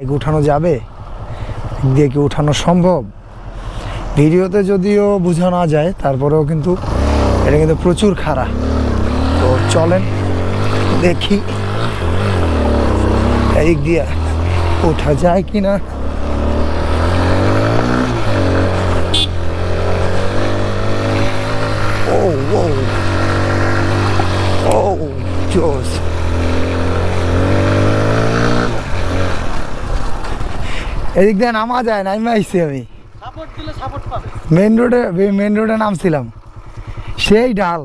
উঠানো যাবে, দিয়ে কি উঠানো সম্ভব? ভিডিওতে যদিও বোঝা না যায়, তারপরেও কিন্তু এটা কিন্তু প্রচুর খাড়া। তো চলেন দেখি এদিক দিয়ে ওঠা যায় কিনা। ও ও ও জোস। এদিক দিয়ে নামা যায়, নামে আইছি আমি মেন রোডে নামছিলাম, সেই ডাল।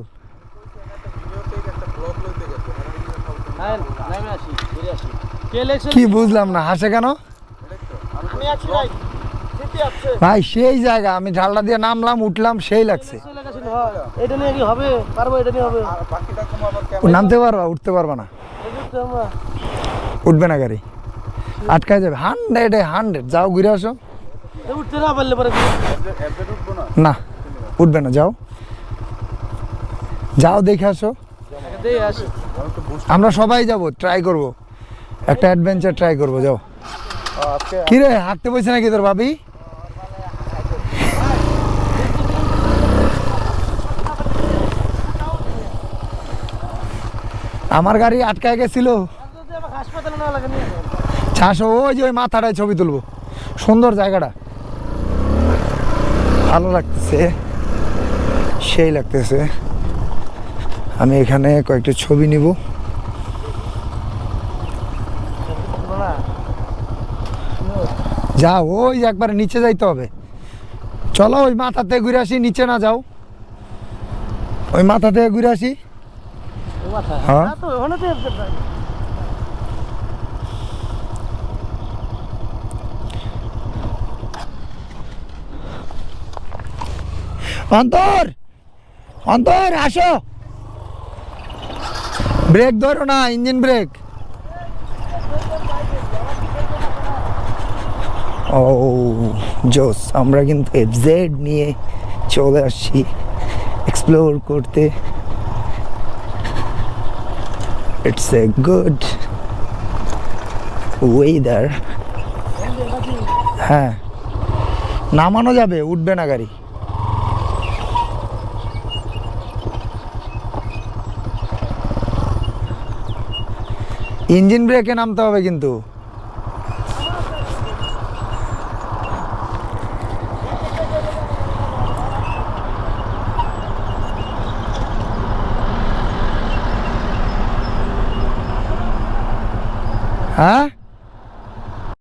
কি বুঝলাম না, হাসে কেন ভাই? সেই জায়গা আমি ঢালটা দিয়ে নামলাম, উঠলাম, সেই লাগছে। নামতে পারবা, উঠতে পারবা না, উঠবে না, গাড়ি আটকায় যাবে। 100 যাও ঘুরে আসো। না উঠবে না, যাও যাও দেখে আসো। আমরা সবাই যাব, ট্রাই করব, একটা অ্যাডভেঞ্চার ট্রাই করব। যাও। কি রে, হাঁটতে বসে নাকি তোর ভাবি? আমার গাড়ি আটকায় গেছিল। ছাসো, ওই যে ওই মাথাটায় ছবি তুলবো। সুন্দর জায়গাটা, ভালো লাগতেছে, সেই লাগতেছে। আমি এখানে কয়েকটা ছবি নিব। যাও, ওই একবারে নিচে যাইতে হবে। চলো ওই মাথা থেকে ঘুরে আসি, নিচে না যাও, ওই মাথা থেকে ঘুরে আসি। হ্যাঁ অন্তর, অন্তর আসো। ব্রেক ধরো না, ইঞ্জিন ব্রেক। ও জোস, আমরা কিন্তু এফজেড নিয়ে চলে আসছি এক্সপ্লোর করতে। It's a good weather. হ্যাঁ, নামানো যাবে, উঠবে না গাড়ি। ইঞ্জিন ব্রেকে নামতে হবে কিন্তু। হ্যাঁ